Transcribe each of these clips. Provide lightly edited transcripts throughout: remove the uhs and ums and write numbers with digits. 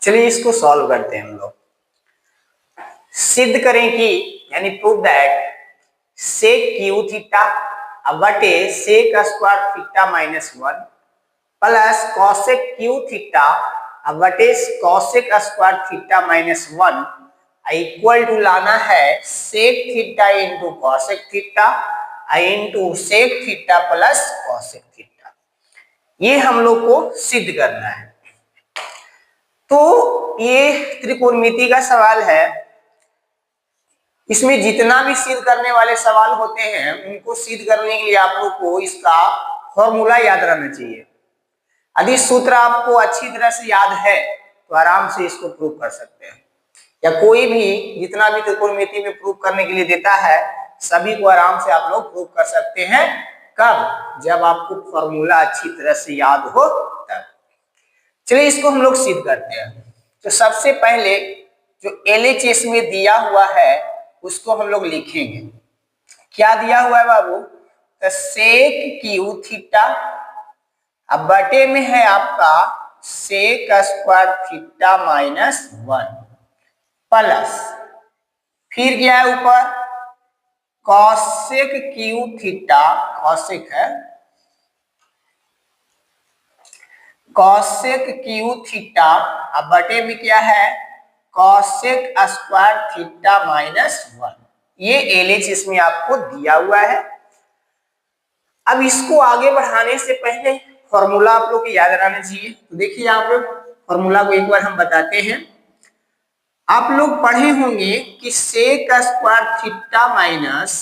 चलिए इसको सॉल्व करते हैं हम लोग। सिद्ध करें कि यानी prove that sec cube theta बटे sec square theta minus 1 plus cosec Q theta बटे cosec square theta minus 1 equal to लाना है sec theta into cosec theta into sec theta plus cosec theta. ये हम लोग को सिद्ध करना है। तो ये त्रिकोणमिति का सवाल है। इसमें जितना भी सिद्ध करने वाले सवाल होते हैं उनको सिद्ध करने के लिए आप लोग को इसका फॉर्मूला याद रहना चाहिए। यदि सूत्र आपको अच्छी तरह से याद है तो आराम से इसको प्रूव कर सकते हैं, या कोई भी जितना भी त्रिकोणमिति में प्रूव करने के लिए देता है सभी को आराम से आप लोग प्रूव कर सकते हैं। कब? जब आपको फॉर्मूला अच्छी तरह से याद हो तब। चलिए इसको हम लोग सिद्ध करते हैं। तो सबसे पहले जो LHS में दिया हुआ है उसको हम लोग लिखेंगे। क्या दिया हुआ है बाबू? तो सेक क्यू थीटा अब बटे में है आपका sec square theta minus 1 plus फिर क्या है ऊपर कॉसेक क्यू थीटा, कॉसेक है कॉसेक क्यू थीटा अब बटे में क्या है कॉसेक स्क्वायर थीटा माइनस 1। ये LHS में आपको दिया हुआ है। अब इसको आगे बढ़ाने से पहले फॉर्मूला आप लोग को याद रहना चाहिए। तो देखिए यहाँ पर फॉर्मूला को एक बार हम बताते हैं। आप लोग पढ़े होंगे कि sec square theta minus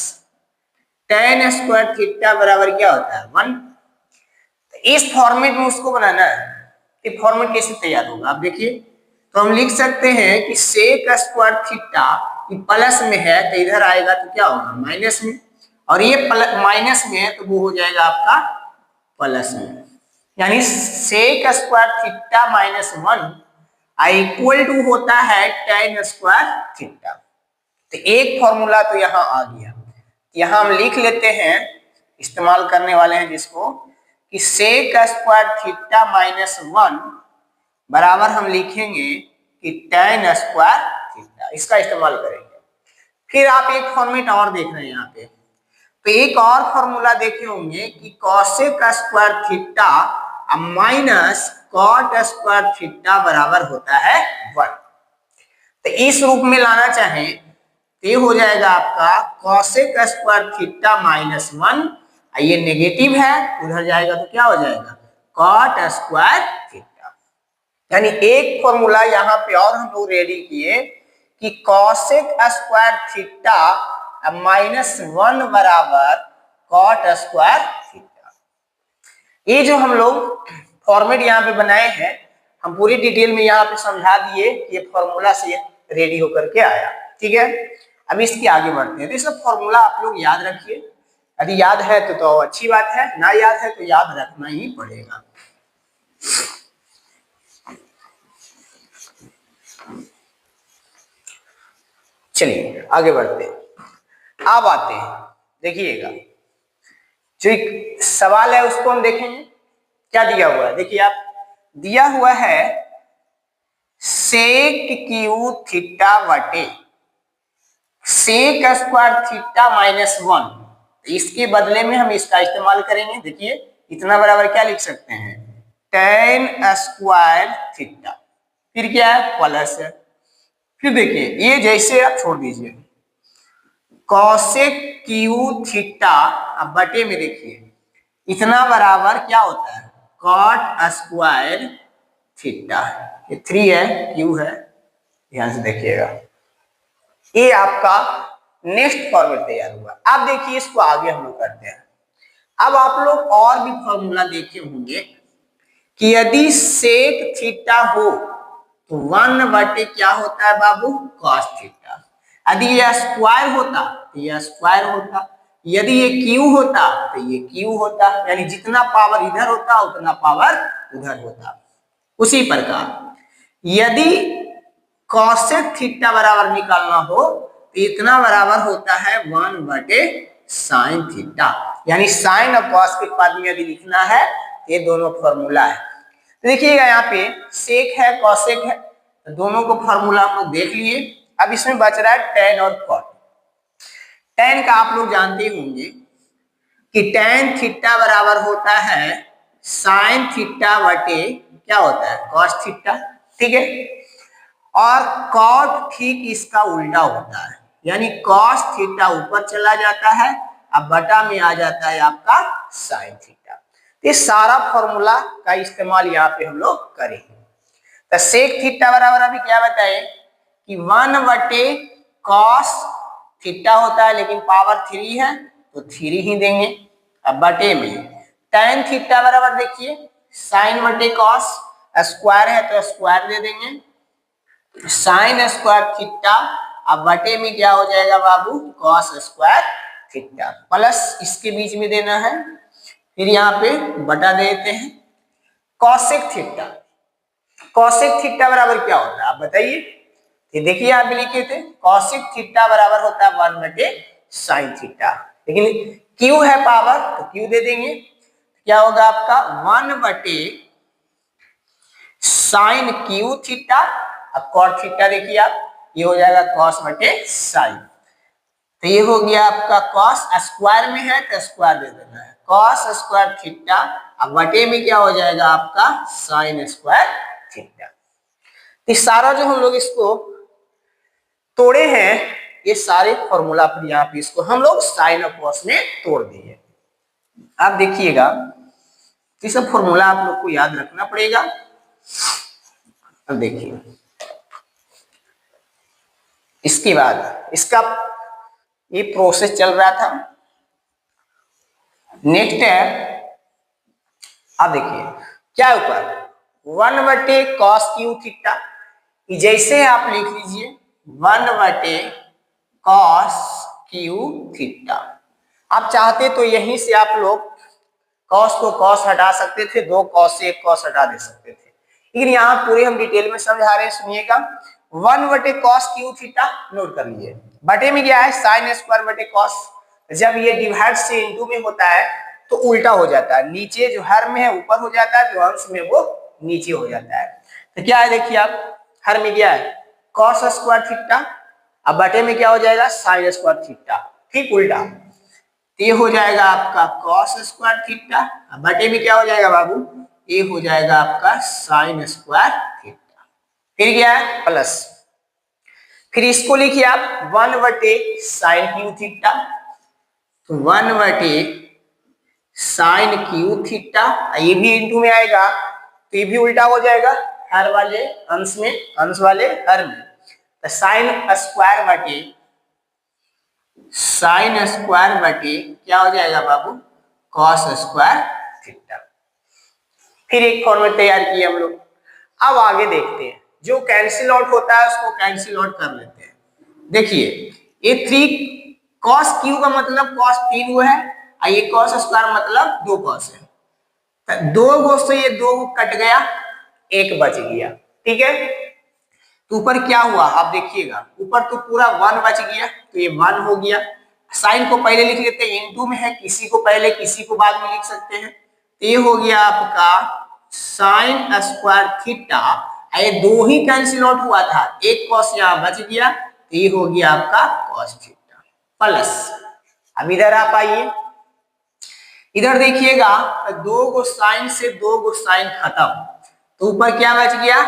tan square theta बराबर क्या होता है 1। इस फॉर्मेट में उसको बनाना है। ये फॉर्मेट कैसे तैयार होगा आप देखिए। तो हम लिख सकते हैं कि सेक स्क्वायर थीटा प्लस में है तो इधर आएगा तो क्या होगा माइनस में, और ये माइनस में है तो वो हो जाएगा आपका प्लस में। यानी sec square theta minus 1 equal to होता है tan स्क्वायर थीटा। तो एक फॉर्मूला तो यहाँ आ गया। यहाँ हम लिख लेते हैं, इस्तेमाल करने वाले हैं जिसको कि सेक स्क्वायर थीटा माइनस 1 बराबर हम लिखेंगे कि tan स्क्वायर थीटा। इसका इस्तेमाल करेंगे। फिर आप एक फॉर्मेट और देख रहे हैं यहाँ पे। तो एक और फॉर्मूला देखे होंगे कि cosec square theta minus cot square theta बराबर होता है 1। तो इस रूप में लाना चाहें तो ये हो जाएगा आपका कॉसेक स्क्वायर थीटा माइनस 1, ये नेगेटिव है उधर जाएगा तो क्या हो जाएगा कॉट स्क्वायर थीटा। यानी एक फॉर्मूला यहाँ पे और हम लोग रेडी किए कि कॉसेक स्क्वायर थीटा माइनस 1 बराबर कॉट स्क्वायर थीटा। ये जो हम लोग फॉर्मेट यहाँ पे बनाए हैं हम पूरी डिटेल में यहाँ पे समझा दिए। ये फॉर्मूला से रेडी होकर के आया, ठीक है। अब इसके आगे बढ़ते हैं। तो सब फॉर्मूला आप लोग याद रखिए। यदि याद है तो अच्छी बात है, ना याद है तो याद रखना ही पड़ेगा। चलिए आगे बढ़ते हैं। अब आते हैं, देखिएगा जो एक सवाल है उसको हम देखेंगे। क्या दिया हुआ है देखिए आप, दिया हुआ है सेक क्यू थीटा बटे सेक स्क्वायर थीटा माइनस 1। इसके बदले में हम इसका इस्तेमाल करेंगे। देखिए इतना बराबर क्या लिख सकते हैं tan स्क्वायर थीटा, फिर क्या है प्लस है। फिर देखिए ये जैसे आप छोड़ दीजिए कॉसेक क्यू थीटा अब बटे में देखिए इतना बराबर क्या होता है कॉट स्क्वायर थीटा। ये 3 है, क्यू है, ध्यान से देखिएगा। ये आपका नेक्स्ट फॉर्मूला तैयार हुआ। अब देखिए इसको आगे हम लोग करते हैं। अब आप लोग और भी फॉर्मूला देखे होंगे कि यदि सेक थीटा हो तो 1 बटे क्या होता है बाबू कॉस थीटा। यदि ये स्क्वायर होता तो ये स्क्वायर होता, यदि ये क्यू होता तो ये क्यू होता। यानी जितना पावर इधर होता उतना पावर उधर होता। उसी प्रकार यदि कॉसेक थीटा बराबर निकालना हो तो इतना बराबर होता है 1 बटे साइन थीटा। यानी साइन और कॉस के पद में यदि लिखना है ये दोनों फॉर्मूला है। तो देखिएगा यहाँ पे सेक है कॉसेक है, तो दोनों को फॉर्मूला हम लोग देख लिए। अब इसमें बच रहा है tan और cot। tan का आप लोग जानते होंगे कि tan थीटा बराबर होता है sin थीटा बटे क्या होता है cos थीटा, ठीक है। और cot ठीक इसका उल्टा होता है, यानी cos थीटा ऊपर चला जाता है, अब बटा में आ जाता है आपका sin थीटा। ये सारा फॉर्मूला का इस्तेमाल यहाँ पे हम लोग करेंगे। तो सेक थीटा बराबर अभी क्या बताए कि 1 बटे cos थीटा होता है, लेकिन पावर 3 है तो 3 ही देंगे। अब बटे में tan थीटा बराबर देखिए sin बटे cos, स्क्वायर है तो स्क्वायर दे देंगे, sin स्क्वायर थीटा। अब बटे में क्या हो जाएगा बाबू cos स्क्वायर थीटा, प्लस इसके बीच में देना है, फिर यहाँ पे बटा देते हैं कॉसेक थीटा। कॉसेक थीटा बराबर क्या होता है आप बताइए। ये देखिए आप भी लिखे थे कॉसेक थीटा बराबर होता है 1 बटे साइन थीटा, लेकिन क्यू है पावर तो क्यू दे देंगे, क्या होगा आपका 1 बटे साइन क्यू थीटा। अब कॉट थीटा देखिए आप, ये हो जाएगा कॉस बटे साइन, तो ये हो गया आपका कॉस, स्क्वायर में है तो स्क्वायर दे देना है, कॉस स्क्वायर थीटा। अब बटे में क्या हो जाएगा आपका साइन स्क्वायर थीटा। तो सारा जो हम लोग इसको तोड़े हैं, ये सारे फॉर्मूला पर यहाँ पे इसको हम लोग साइन और कॉस में तोड़ दिए। आप देखिएगा ये सब फॉर्मूला आप लोग को याद रखना पड़ेगा। अब देखिए इसके बाद इसका ये प्रोसेस चल रहा था। नेक्स्ट है, अब देखिए क्या ऊपर 1 बटे कॉस क्यू थीटा, जैसे आप लिख लीजिए 1 बटे कॉस क्यू थीटा। आप चाहते तो यहीं से आप लोग कॉस को कॉस हटा सकते थे, 2 कॉस से 1 कॉस हटा दे सकते थे, लेकिन यहाँ पूरे हम डिटेल में समझा रहे हैं, सुनिएगा। 1 बटे कॉस क्यू थीटा नोट कर लीजिए, बटे में क्या है साइन स्क्वायर बटे कॉस। जब ये डिवाइड से इनटू में होता है तो उल्टा हो जाता है, नीचे जो हर में है ऊपर हो जाता है, जो अंश में वो नीचे हो जाता है। तो क्या है देखिए आप, हर में क्या है कॉस स्क्वायर थीटा, अब बटे में क्या हो जाएगा साइन स्क्वायर थीटा, ठीक उल्टा। तो ये हो जाएगा आपका कॉस स्क्वायर थीटा, बटे में क्या हो जाएगा बाबू, ये हो जाएगा आपका साइन स्क्वायर थीटा, फिर क्या है प्लस, फिर इसको लिखिए आप 1 बटे साइन क्यू थीटा, तो 1 बटे साइन क्यू थीटा, ये भी इनटू में आएगा तो ये भी उल्टा हो जाएगा, हर वाले अंश में अंश वाले हर में, तो साइन स्क्वायर बटे साइन स्क्वायर बटे क्या हो जाएगा बाबू कॉस स्क्वायर थीटा। फिर एक फॉर्मूला तैयार किए हम लोग। अब आगे देखते हैं, जो कैंसिल आउट होता है उसको कैंसिल आउट कर लेते हैं। देखिए ये 3 कॉस क्यू का मतलब कॉस 3 हुआ है, और ये कॉस स्क्वायर मतलब 2 कॉस है, तो 2 गो से ये 2 कट गया, 1 बच गया, ठीक है। तो ऊपर क्या हुआ आप देखिएगा, ऊपर तो पूरा 1 बच गया, तो ये 1 हो गया। साइन को पहले लिख लेते हैं, इनटू में है, किसी को पहले किसी को बाद में लिख सकते हैं, तो ये हो गया आपका साइन स्क्वायर थीटा। ये 2 ही कैंसिल आउट हुआ था, 1 कॉस यहाँ बच गया, तो ये हो गया आपका कॉस थीटा प्लस। अब इधर आप आइए, इधर देखिएगा 2 गो साइन से 2 गो साइन खत्म, तो ऊपर क्या बच गया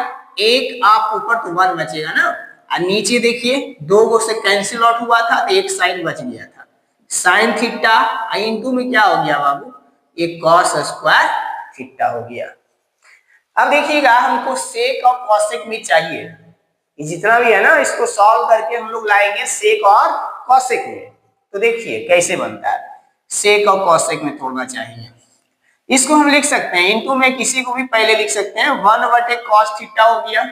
1, आप ऊपर तो 1 बचेगा ना, और नीचे देखिए 2 गो से कैंसिल आउट हुआ था तो 1 साइन बच गया था, साइन थीटा इनटू में क्या हो गया बाबू एक कॉस स्क्वायर थीटा हो गया। अब देखिएगा हमको सेक और कॉसेक में चाहिए, ये जितना भी है ना इसको सॉल्व करके हम लोग लाएंगे सेक और कॉसेक में। तो देखिए कैसे बनता है, सेक और कॉसेक में तोड़ना चाहिए। इसको हम लिख सकते हैं इनटू में, किसी को भी पहले लिख सकते हैं 1 बटे कॉस थीटा हो गया,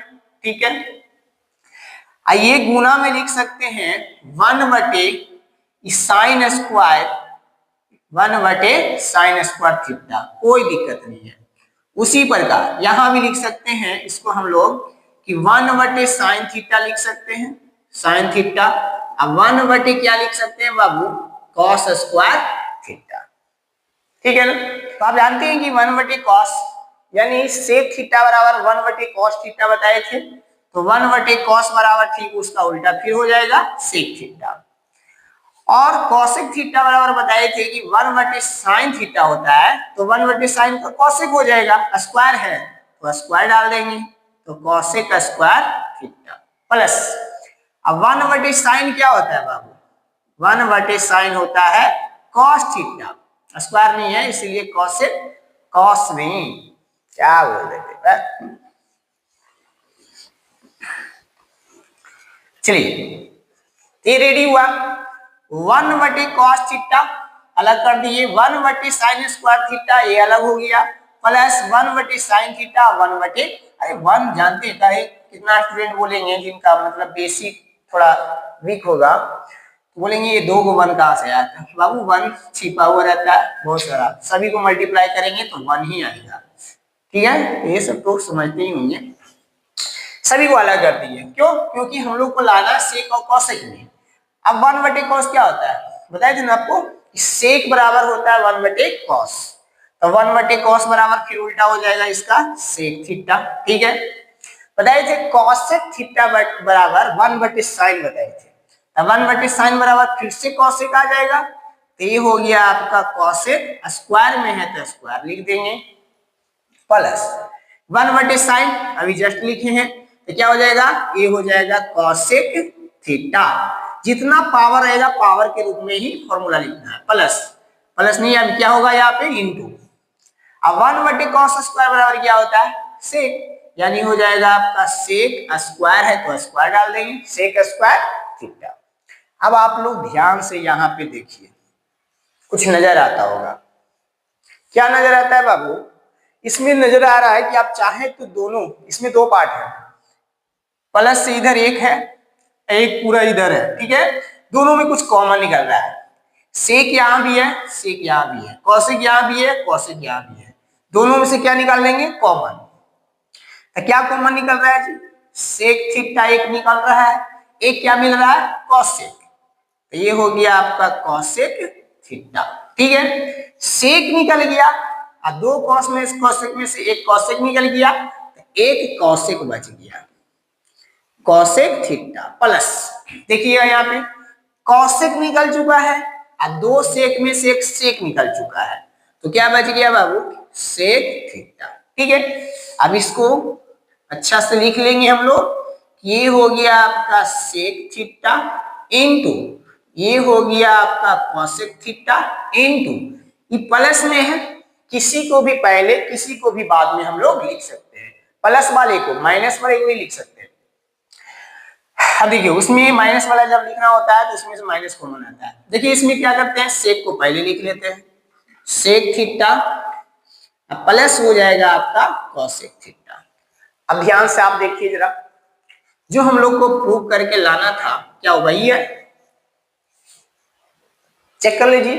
ठीक है। ये गुना में लिख सकते हैं 1 बटे साइन स्क्वायर, 1 बटे साइन स्क्वायर थीटा, कोई दिक्कत नहीं है। उसी प्रकार यहां भी लिख सकते हैं इसको हम लोग कि 1 बटे साइन थीटा लिख सकते हैं, साइन थीटा। अब 1 बटे क्या लिख सकते हैं बाबू कॉस स्क्वायर थीटा, ठीक है ना। तो आप जानते हैं कि 1 बटे कॉस यानी सेक थीटा बराबर 1 बटे कॉस थीटा बताए थे, तो 1/cos बराबर ठीक उसका उल्टा फिर हो जाएगा सेक थीटा। और कॉसेक थीटा बराबर बताए थे कि 1/sin थीटा होता है, तो 1/sin का कॉसेक हो जाएगा, स्क्वायर है तो स्क्वायर डाल देंगे, तो कॉसेक स्क्वायर थीटा प्लस, अब 1/sin क्या होता है बाबू, 1/sin होता है कॉस थीटा, स्क्वायर नहीं है इसीलिए कॉसेक, कॉस नहीं, क्या बोल रहे थे। चलिए ये रेडी हुआ, 1/cos थीटा अलग कर दिए, 1/sin स्क्वायर थीटा ये अलग हो गया, प्लस 1/sin थीटा 1 जानते हैं कितना स्टूडेंट बोलेंगे जिनका मतलब बेसिक थोड़ा वीक होगा, तो बोलेंगे ये 2 को 1 कहां से आया था, बाबू 1 छिपा हुआ रहता है बहुत सारा, सभी को मल्टीप्लाई करेंगे तो 1 ही आएगा, ठीक है, ये सब तो समझते ही होंगे। सभी को अलग कर दिए, क्यों, क्योंकि हम लोग को लाना सेक और कॉसेक में। अब 1/cos क्या होता है बताए थे ना आपको, सेक बराबर होता है 1/cos, तो 1/cos बराबर फिर उल्टा हो जाएगा इसका सेक थीटा, ठीक है। बताए थे कॉसेक थीटा बराबर 1/sin बताए थे, तो 1/sin बराबर फिर से कॉसेक आ जाएगा, तो ये हो गया आपका कॉसेक, स्क्वायर में है तो स्क्वायर लिख देंगे, प्लस 1/sin अभी जस्ट लिखे हैं, तो क्या हो जाएगा, ये हो जाएगा कॉसेक थीटा, जितना पावर रहेगा पावर के रूप में ही फॉर्मूला लिखना है, प्लस प्लस नहीं, अब क्या होगा यहाँ पे इंटू, अब 1/cos स्क्वायर बराबर क्या होता है सेक, यानी हो जाएगा आपका सेक स्क्वायर है तो स्क्वायर डाल देंगे, सेक स्क्वायर थीटा। अब आप लोग ध्यान से यहाँ पे देखिए, कुछ नजर आता होगा, क्या नजर आता है बाबू, इसमें नजर आ रहा है कि आप चाहे तो दोनों, इसमें 2 पार्ट है, प्लस से इधर एक है, एक पूरा इधर है, ठीक है, दोनों में कुछ कॉमन निकल रहा है, सेक यहाँ भी है, सेक यहाँ भी है, कॉसेक यहाँ भी है, कॉसेक यहाँ भी है, दोनों में से क्या निकाल लेंगे कॉमन, तो क्या कॉमन निकल रहा है जी, सेक थीटा एक निकल रहा है, एक क्या मिल रहा है कॉसेक, तो ये हो गया आपका कॉसेक थीटा, ठीक है, सेक निकल गया, और 2 कॉस में कॉसेक में से एक कॉसेक निकल गया, तो एक कॉसेक बच गया, कॉसेक थीटा प्लस, देखिएगा यहाँ पे कॉसेक निकल चुका है और 2 सेक में से एक सेक निकल चुका है, तो क्या बच गया बाबू सेक थीटा, ठीक है। अब इसको अच्छा से लिख लेंगे हम लोग, ये हो गया आपका सेक थीटा इनटू ये हो गया आपका कॉसेक थीटा इनटू, ये प्लस में है, किसी को भी पहले किसी को भी बाद में हम लोग लिख सकते हैं, प्लस वाले को माइनस वाले को भी लिख सकते हैं। अब देखिए उसमें माइनस वाला जब लिखना होता है तो उसमें से माइनस कॉमन आता है, देखिए इसमें क्या करते हैं सेक को पहले लिख लेते हैं, सेक थीटा प्लस हो जाएगा आपका कॉसेक थीटा। अब ध्यान से आप देखिए जरा, जो हम लोग को प्रूव करके लाना था क्या वही है, चेक कर लीजिए,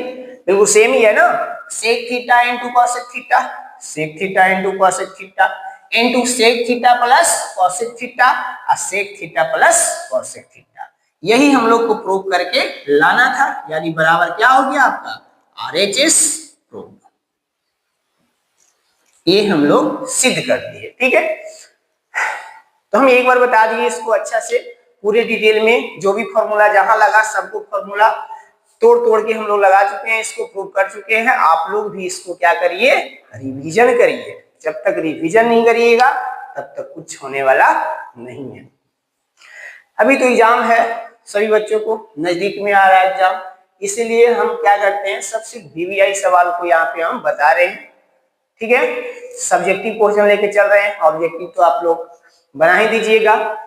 बिल्कुल सेम ही है ना, sec theta into cosec theta, sec theta into cosec theta into sec theta plus cosec theta और sec theta plus cosec theta, यही हम लोग को प्रूव करके लाना था, यानी बराबर क्या हो गया आपका RHS प्रूव, ये हम लोग सिद्ध कर दिए, ठीक है। तो हम एक बार बता दिए इसको अच्छा से पूरे डिटेल में, जो भी फॉर्मूला जहां लगा सबको फॉर्मूला तोड़ तोड़ के हम लोग लगा चुके हैं, इसको प्रूव कर चुके हैं, आप लोग भी इसको क्या करिए रिवीजन करिए, जब तक रिवीजन नहीं करिएगा तब तक कुछ होने वाला नहीं है। अभी तो एग्जाम है, सभी बच्चों को नजदीक में आ रहा है एग्जाम, इसीलिए हम क्या करते हैं सबसे VVI सवाल को यहाँ पे हम बता रहे हैं, ठीक है, सब्जेक्टिव क्वेश्चन लेके चल रहे हैं, ऑब्जेक्टिव तो आप लोग बना ही दीजिएगा,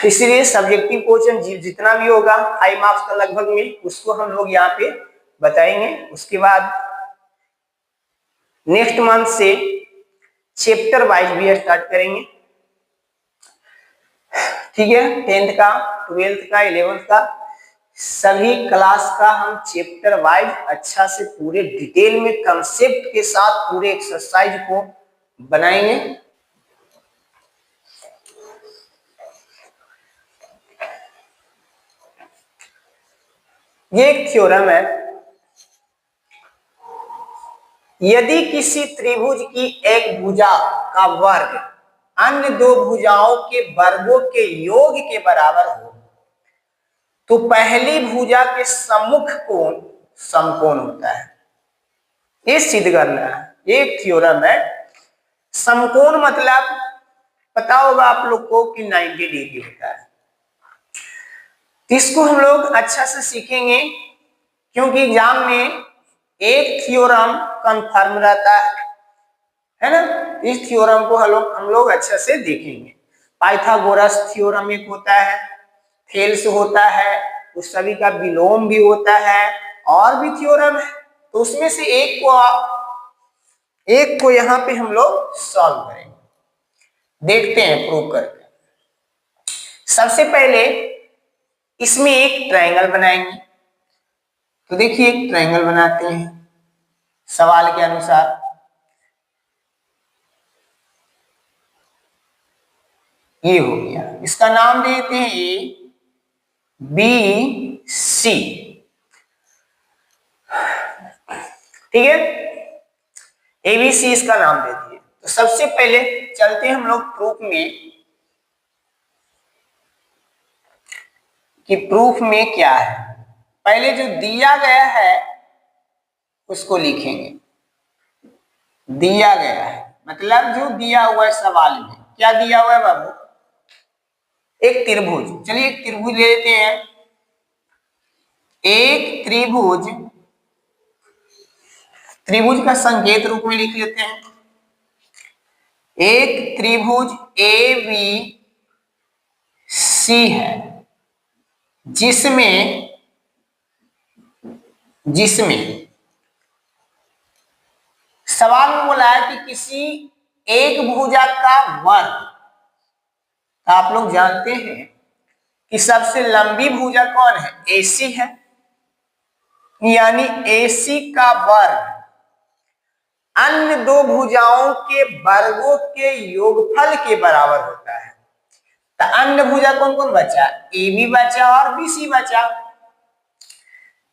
इसलिए सब्जेक्टिव क्वेश्चन जितना भी होगा 5 मार्क्स का लगभग में उसको हम लोग यहाँ पे बताएंगे। उसके बाद नेक्स्ट मंथ से चैप्टर वाइज भी स्टार्ट करेंगे, ठीक है, 10th का 12th का 11th का सभी क्लास का हम चैप्टर वाइज अच्छा से पूरे डिटेल में कंसेप्ट के साथ पूरे एक्सरसाइज को बनाएंगे। ये एक थ्योरम है, यदि किसी त्रिभुज की एक भुजा का वर्ग अन्य दो भुजाओं के वर्गों के योग के बराबर हो तो पहली भुजा के सम्मुख कोण समकोण होता है। ये सिद्ध करना है, ये थ्योरम है। समकोण मतलब पता होगा आप लोग को कि 90 डिग्री होता है। इसको हम लोग अच्छा से सीखेंगे क्योंकि एग्जाम में एक थ्योरम कंफर्म रहता है ना। इस थ्योरम को हम लोग अच्छा से देखेंगे। पाइथागोरस थ्योरम एक होता है, थेल्स होता है, उस सभी का विलोम भी होता है और भी थ्योरम है। तो उसमें से एक को यहाँ पे हम लोग सॉल्व करेंगे, देखते हैं प्रूव करके। सबसे पहले इसमें एक ट्रायंगल बनाएंगे। तो देखिए एक ट्रायंगल बनाते हैं सवाल के अनुसार। ये हो गया, इसका नाम देते हैं ए बी सी। ठीक है, एबीसी इसका नाम दे दिए। तो सबसे पहले चलते हैं हम लोग प्रूफ में कि प्रूफ में क्या है। पहले जो दिया गया है उसको लिखेंगे। दिया गया है मतलब जो दिया हुआ है सवाल में, क्या दिया हुआ है बाबू? एक त्रिभुज। चलिए एक त्रिभुज ले लेते हैं। एक त्रिभुज, त्रिभुज का संकेत रूप में लिख लेते हैं। एक त्रिभुज ए बी सी है जिसमें सवाल में बोला है कि किसी एक भुजा का वर्ग। आप लोग जानते हैं कि सबसे लंबी भुजा कौन है? एसी है, यानी एसी का वर्ग अन्य दो भुजाओं के वर्गों के योगफल के बराबर होता है। तो अन्य भुजा कौन कौन बचा? ए बी बचा और बी सी बचा।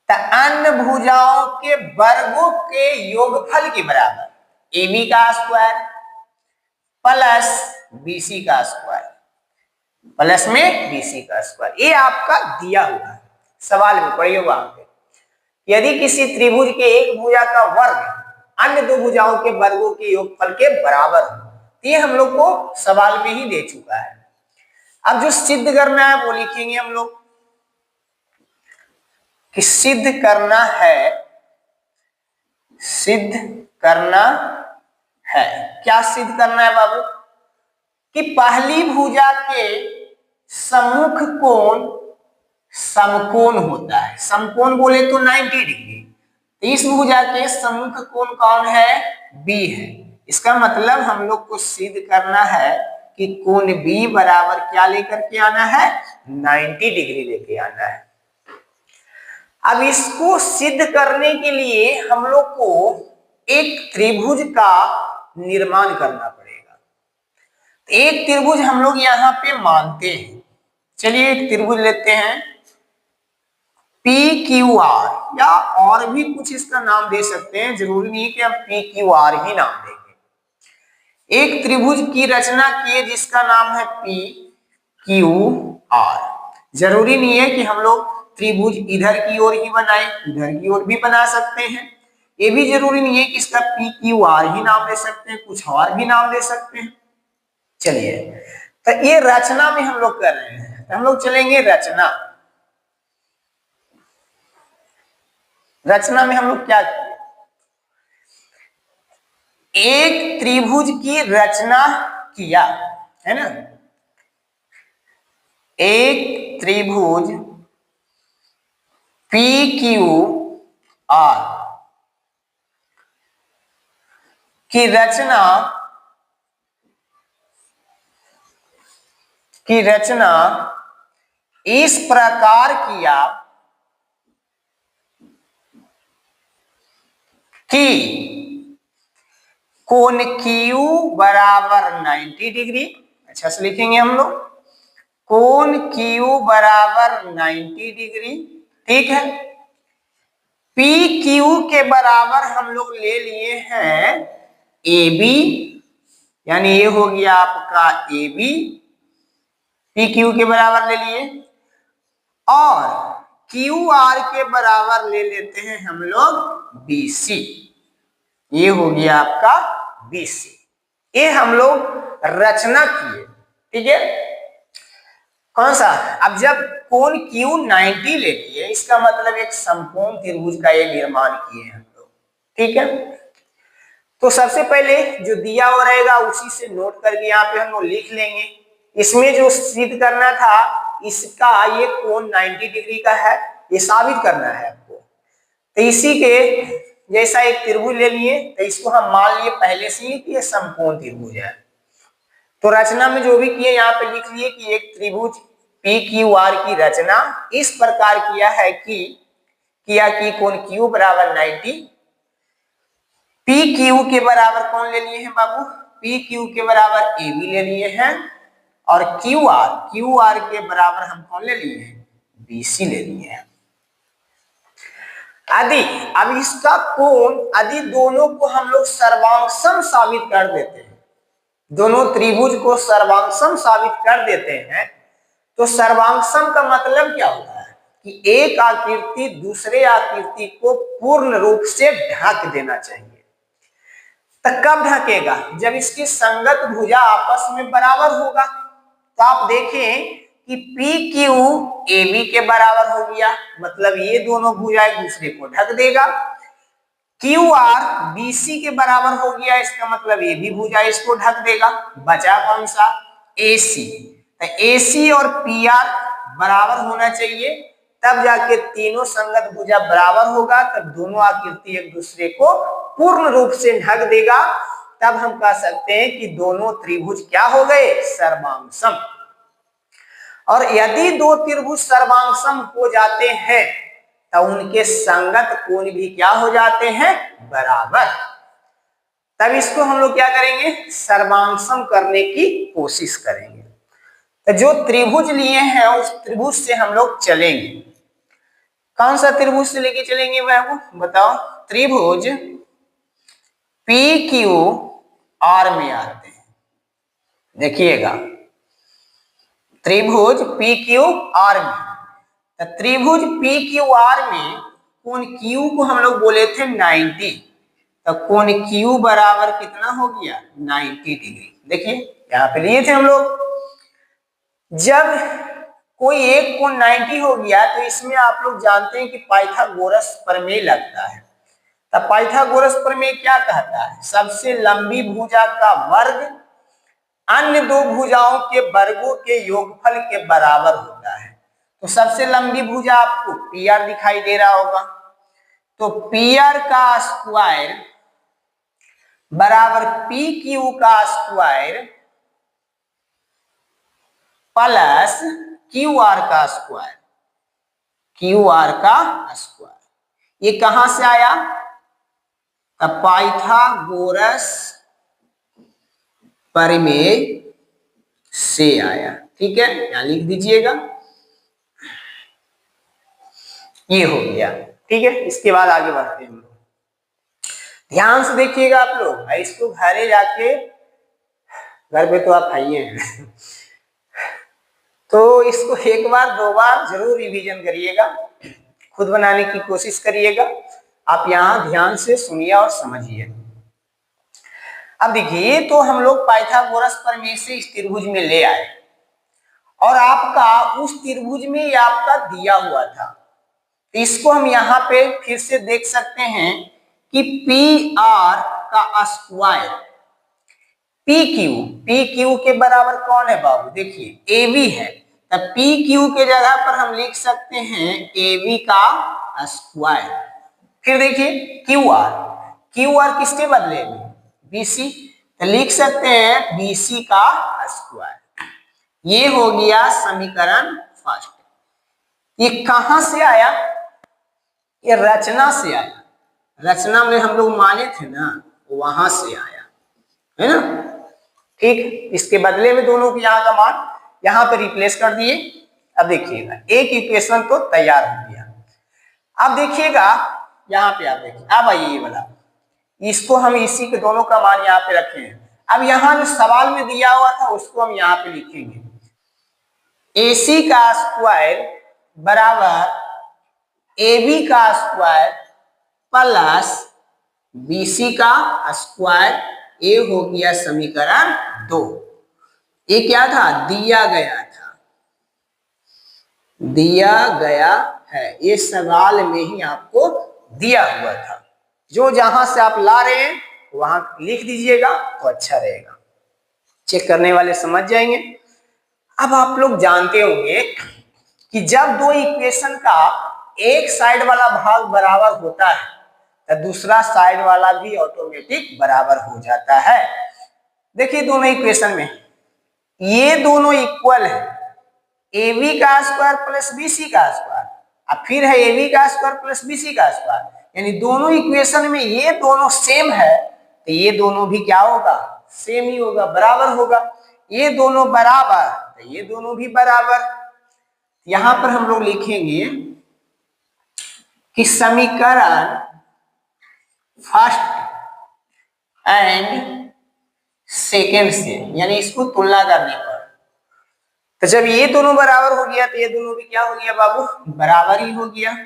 तो अन्य भुजाओं के वर्गों के योगफल के बराबर ए बी का स्क्वायर प्लस बी सी का स्क्वायर प्लस में बी सी का स्क्वायर। ये आपका दिया हुआ है सवाल में, पढ़िए वहां पे। यदि किसी त्रिभुज के एक भुजा का वर्ग अन्य दो भुजाओं के वर्गों के योगफल के बराबर हो, ये हम लोग को सवाल में ही दे चुका है। अब जो सिद्ध करना है वो लिखेंगे हम लोग कि सिद्ध करना है। सिद्ध करना है, क्या सिद्ध करना है बाबू? कि पहली भुजा के सम्मुख कोण समकोण होता है। समकोण बोले तो 90 डिग्री। तो इस भुजा के सम्मुख कोण कौन है? बी है। इसका मतलब हम लोग को सिद्ध करना है कि कोण बी बराबर क्या लेकर के आना है? 90 डिग्री लेके आना है। अब इसको सिद्ध करने के लिए हम लोग को एक त्रिभुज का निर्माण करना पड़ेगा। एक त्रिभुज हम लोग यहाँ पे मानते हैं। चलिए एक त्रिभुज लेते हैं पी क्यू आर, या और भी कुछ इसका नाम दे सकते हैं, जरूरी नहीं कि हम पी क्यू आर ही नाम देंगे। एक त्रिभुज की रचना किए जिसका नाम है पी क्यू आर। जरूरी नहीं है कि हम लोग त्रिभुज इधर की ओर ही बनाए, इधर की ओर भी बना सकते हैं। ये भी जरूरी नहीं है कि इसका पी क्यू आर ही नाम दे सकते हैं, कुछ और भी नाम दे सकते हैं। चलिए तो ये रचना में हम लोग कर रहे हैं, तो हम लोग चलेंगे रचना। रचना में हम लोग क्या किए? एक त्रिभुज की रचना किया है ना। एक त्रिभुज पी क्यू आर की रचना इस प्रकार किया कि कोण Q बराबर 90 डिग्री। अच्छा से लिखेंगे हम लोग, कोण Q बराबर 90 डिग्री। ठीक है, PQ के बराबर हम लोग ले लिए हैं AB यानी ये हो गया आपका ए बी, पी क्यू के बराबर ले लिए, और क्यू आर के बराबर ले लेते हैं हम लोग बी सी। ये हो गया आपका बी सी। ये हम लोग रचना किए, ठीक है। कौन सा? अब जब कोण Q 90 ले लिए, इसका मतलब एक समकोण त्रिभुज का ये निर्माण किए हम लोग, ठीक है। तो सबसे पहले जो दिया हुआ रहेगा उसी से नोट करके यहाँ पे हम लोग लिख लेंगे। इसमें जो सिद्ध करना था, इसका ये कोण 90 डिग्री का है, ये साबित करना है आपको। तो इसी के जैसा एक त्रिभुज ले लिए, तो इसको हम मान लिए पहले से ही कि ये समकोण त्रिभुज है। तो रचना में जो भी किए यहाँ पे लिख लिए कि एक त्रिभुज पी क्यू आर की रचना इस प्रकार किया कि कोण Q बराबर 90, पी क्यू के बराबर कौन ले लिए हैं बाबू? पी क्यू के बराबर ए बी ले लिए हैं, और क्यू आर के बराबर हम कौन ले लिए हैं? बी सी ले लिए हैं। अब इसका कोण यदि दोनों को हम लोग सर्वांगसम साबित कर देते हैं, दोनों त्रिभुज को सर्वांगसम साबित कर देते हैं, तो सर्वांगसम का मतलब क्या होता है कि एक आकृति दूसरे आकृति को पूर्ण रूप से ढक देना चाहिए। तो कब ढकेगा? जब इसकी संगत भुजा आपस में बराबर होगा। तो आप देखें कि पी क्यू ए बी के बराबर हो गया, मतलब ये दोनों भुजा एक दूसरे को ढक देगा। क्यू आर बी सी के बराबर हो गया, इसका मतलब ये भी भुजा इसको ढक देगा। बचा कौन सा? ए सी। तो ए सी और पी आर बराबर होना चाहिए, तब जाके तीनों संगत भुजा बराबर होगा, तब दोनों आकृति एक दूसरे को पूर्ण रूप से ढक देगा। तब हम कह सकते हैं कि दोनों त्रिभुज क्या हो गए? सर्वांगसम। और यदि दो त्रिभुज सर्वांगसम हो जाते हैं तो उनके संगत कोण भी क्या हो जाते हैं? बराबर। तब इसको हम लोग क्या करेंगे? सर्वांगसम करने की कोशिश करेंगे। तो जो त्रिभुज लिए हैं उस त्रिभुज से हम लोग चलेंगे। कौन सा त्रिभुज से लेके चलेंगे बाबू? बताओ। त्रिभुज पी क्यू आर में आते हैं, देखिएगा त्रिभुज पी क्यू आर में। तो त्रिभुज पी क्यू आर में कोण Q को हम लोग बोले थे 90, तो कोण Q बराबर कितना हो गया? 90 डिग्री। देखिए यहाँ पे लिए थे हम लोग। जब कोई एक कोण 90 हो गया तो इसमें आप लोग जानते हैं कि पाइथागोरस प्रमेय लगता है। तो पाइथागोरस प्रमेय क्या कहता है? सबसे लंबी भुजा का वर्ग अन्य दो भुजाओं के वर्गों के योगफल के बराबर होता है। तो सबसे लंबी भुजा आपको पी आर दिखाई दे रहा होगा, तो पी आर का स्क्वायर बराबर पी क्यू का स्क्वायर प्लस क्यू आर का स्क्वायर, क्यू आर का स्क्वायर। ये कहां से आया? पाइथागोरस प्रमेय से आया। ठीक है, यहां लिख दीजिएगा। ये हो गया, ठीक है। इसके बाद आगे बढ़ते हैं हम लोग। ध्यान से देखिएगा आप लोग, इसको घरे जाके, घर पे तो आप आइए तो इसको एक बार दो बार जरूर रिवीजन करिएगा, खुद बनाने की कोशिश करिएगा। आप यहाँ ध्यान से सुनिए और समझिए। अब देखिए, तो हम लोग पाइथागोरस प्रमेय से इस त्रिभुज में ले आए, और आपका उस त्रिभुज में ये आपका दिया हुआ था। तो इसको हम यहाँ पे फिर से देख सकते हैं कि पी आर का स्क्वायर पी क्यू के बराबर कौन है बाबू? देखिए ए बी है, तब पी क्यू के जगह पर हम लिख सकते हैं ए बी का स्क्वायर। फिर देखिए क्यू आर किसके बदले में? बी सी, तो लिख सकते हैं बी सी का स्क्वायर। ये हो गया समीकरण फर्स्ट। ये कहां से आया? ये रचना से आया। रचना में हम लोग माने थे ना, वहां से आया है ना। ठीक, इसके बदले में दोनों की यहाँ का मान यहाँ पे रिप्लेस कर दिए। अब देखिएगा, एक इक्वेशन तो तैयार हो गया। अब देखिएगा यहाँ पे, आप देखिए, अब आइए ये वाला, इसको हम इसी के दोनों का मान यहाँ पे रखे हैं। अब यहाँ जो सवाल में दिया हुआ था उसको हम यहाँ पे लिखेंगे, AC का स्क्वायर बराबर AB का स्क्वायर प्लस BC का स्क्वायर, ये हो गया समीकरण 2। ये क्या था, दिया गया था, दिया गया है, ये सवाल में ही आपको दिया हुआ था। जो जहां से आप ला रहे हैं वहां लिख दीजिएगा तो अच्छा रहेगा, चेक करने वाले समझ जाएंगे। अब आप लोग जानते होंगे कि जब दो इक्वेशन का एक साइड वाला भाग बराबर होता है तो दूसरा साइड वाला भी ऑटोमेटिक बराबर हो जाता है। देखिए दोनों इक्वेशन में ये दोनों इक्वल है, AB का स्क्वायर प्लस BC का स्क्वायर, अब फिर है AB का स्क्वायर प्लस BC का स्क्वायर, यानी दोनों इक्वेशन में ये दोनों सेम है तो ये दोनों भी क्या होगा, सेम ही होगा, बराबर होगा। ये दोनों बराबर तो ये दोनों भी बराबर। यहां पर हम लोग लिखेंगे कि समीकरण फर्स्ट एंड सेकेंड से, यानी इसको तुलना करने पर, तो जब ये दोनों बराबर हो गया तो ये दोनों भी क्या हो गया बाबू, बराबर ही हो गया।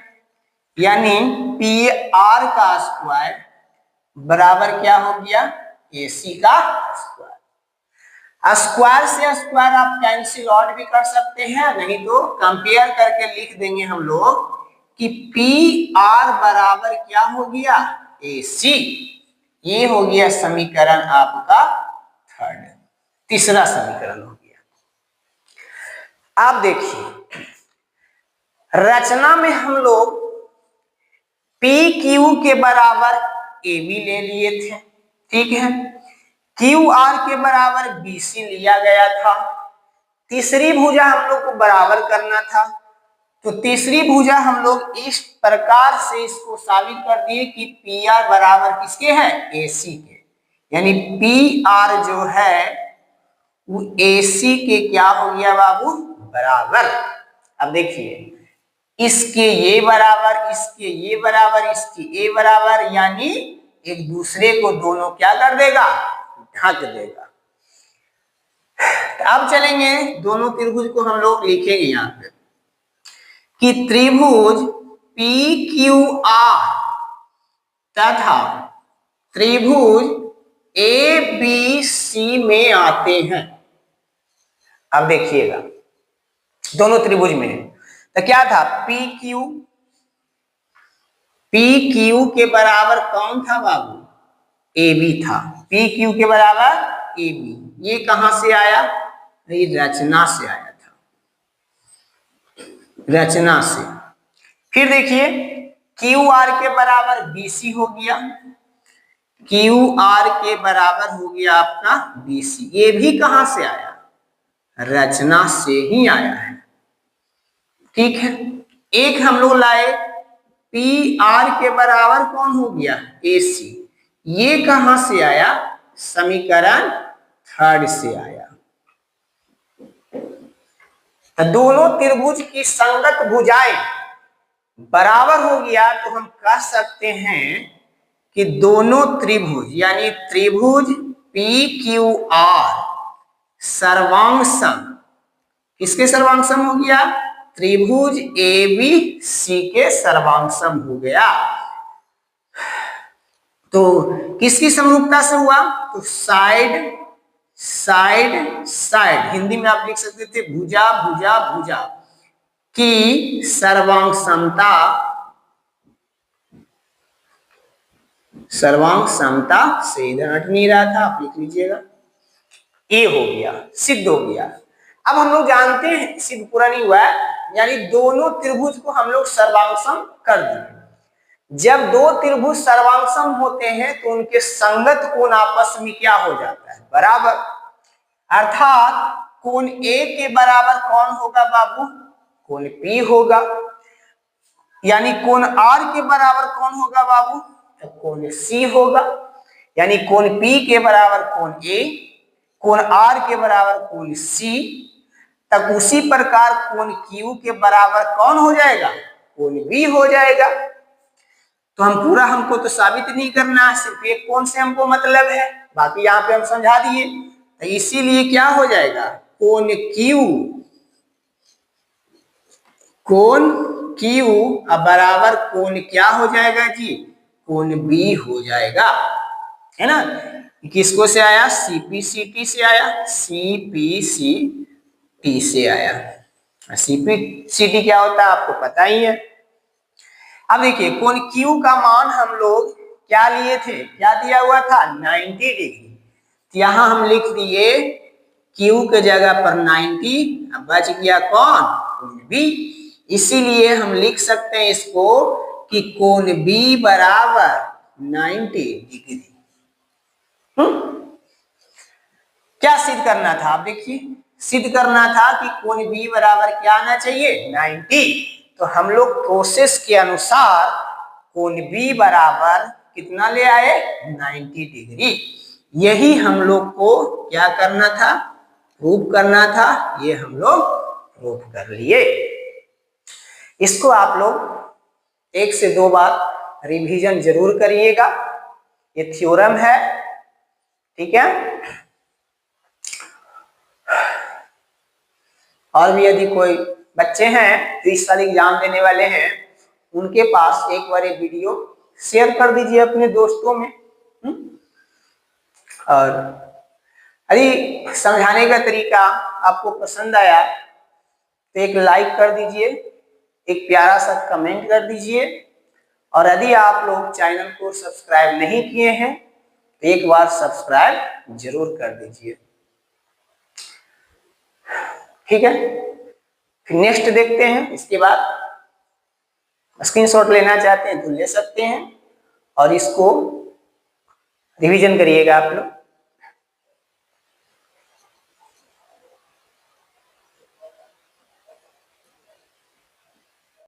यानी PR का स्क्वायर बराबर क्या हो गया, AC का स्क्वायर। स्क्वायर से स्क्वायर आप कैंसिल आउट भी कर सकते हैं, नहीं तो कंपेयर करके लिख देंगे हम लोग कि PR बराबर क्या हो गया, AC। ये हो गया समीकरण आपका थर्ड, तीसरा समीकरण हो गया। आप देखिए रचना में हम लोग PQ के बराबर AB ले लिए थे, ठीक है, QR के बराबर BC लिया गया था। तीसरी भुजा हम लोग को बराबर करना था, तो तीसरी भुजा हम लोग इस प्रकार से इसको साबित कर दिए कि PR बराबर किसके है, AC के, यानी PR जो है वो AC के क्या हो गया बाबू, बराबर। अब देखिए इसके ये बराबर, इसके ये बराबर, इसके ये बराबर, यानी एक दूसरे को दोनों क्या कर देगा, ढक देगा। अब चलेंगे दोनों त्रिभुज को हम लोग लिखेंगे यहां पे कि त्रिभुज PQR तथा त्रिभुज ABC में आते हैं। अब देखिएगा दोनों त्रिभुज में तो क्या था, PQ के बराबर कौन था बाबू, AB था, PQ के बराबर AB। ये कहां से आया, ये रचना से आया था, रचना से। फिर देखिए QR के बराबर BC हो गया, QR के बराबर हो गया आपका BC। ये भी कहां से आया, रचना से ही आया है, ठीक है। एक हम लोग लाए PR के बराबर कौन हो गया, AC। ये कहां से आया, समीकरण थर्ड से आया। तो दोनों त्रिभुज की संगत भुजाएं बराबर हो गया तो हम कह सकते हैं कि दोनों त्रिभुज यानी त्रिभुज PQR सर्वांग-सम, किसके सर्वांग-सम हो गया, त्रिभुज ABC के सर्वांग-सम हो गया। तो किसकी समरूपता से हुआ, तो साइड साइड साइड, हिंदी में आप लिख सकते थे भुजा भुजा भुजा की सर्वांग समता, सर्वांग समता से, इधर हट नहीं रहा था, आप लिख लीजिएगा। ये हो गया, सिद्ध हो गया। अब हम लोग जानते हैं सिद्ध पूरा नहीं हुआ है, यानी दोनों त्रिभुज को हम लोग सर्वांगसम कर दिए। जब दो त्रिभुज सर्वांगसम होते हैं तो उनके संगत कोण आपस में क्या हो जाता है, बराबर। अर्थात कोण A के बराबर कौन होगा बाबू, कोण P होगा। यानी कोण R के बराबर कौन होगा बाबू, तो कोण C होगा। यानी कोण P के बराबर कोण A, कोण R के बराबर कोण C, तब उसी प्रकार कोण Q के बराबर कौन हो जाएगा, कोण B हो जाएगा। तो हम पूरा, हमको तो साबित नहीं करना है, सिर्फ एक कोण से हमको मतलब है। बाकी यहाँ पे हम समझा दिए। तो इसीलिए क्या हो जाएगा, कोण Q अब बराबर कोण क्या हो जाएगा जी, कोण B हो जाएगा, है ना। किसको से आया, CPCT से आया, CPCT से आया। CPCT क्या होता है आपको पता ही है। अब देखिए कोण Q का मान हम लोग क्या लिए थे, क्या दिया हुआ था 90 डिग्री। तो यहां हम लिख दिए Q के जगह पर 90, अब बच गया कौन, कोण B। इसीलिए हम लिख सकते हैं इसको कि कोण B बराबर 90 डिग्री। क्या सिद्ध करना था, आप देखिए सिद्ध करना था कि कोण B बराबर क्या आना चाहिए 90। तो हम लोग प्रोसेस के अनुसार कोण B बराबर कितना ले आए 90 डिग्री। यही हम लोग को क्या करना था, प्रूव करना था, ये हम लोग प्रूव कर लिए। इसको आप लोग 1 से 2 बार रिवीजन जरूर करिएगा, ये थ्योरम है, ठीक है। और भी यदि कोई बच्चे हैं जो इस साल एग्जाम देने वाले हैं, उनके पास एक बार ये वीडियो शेयर कर दीजिए अपने दोस्तों में। और यदि समझाने का तरीका आपको पसंद आया तो एक लाइक कर दीजिए, एक प्यारा सा कमेंट कर दीजिए। और यदि आप लोग चैनल को सब्सक्राइब नहीं किए हैं तो एक बार सब्सक्राइब जरूर कर दीजिए, ठीक है। फिर नेक्स्ट देखते हैं, इसके बाद स्क्रीनशॉट लेना चाहते हैं तो ले सकते हैं और इसको रिवीजन करिएगा आप लोग।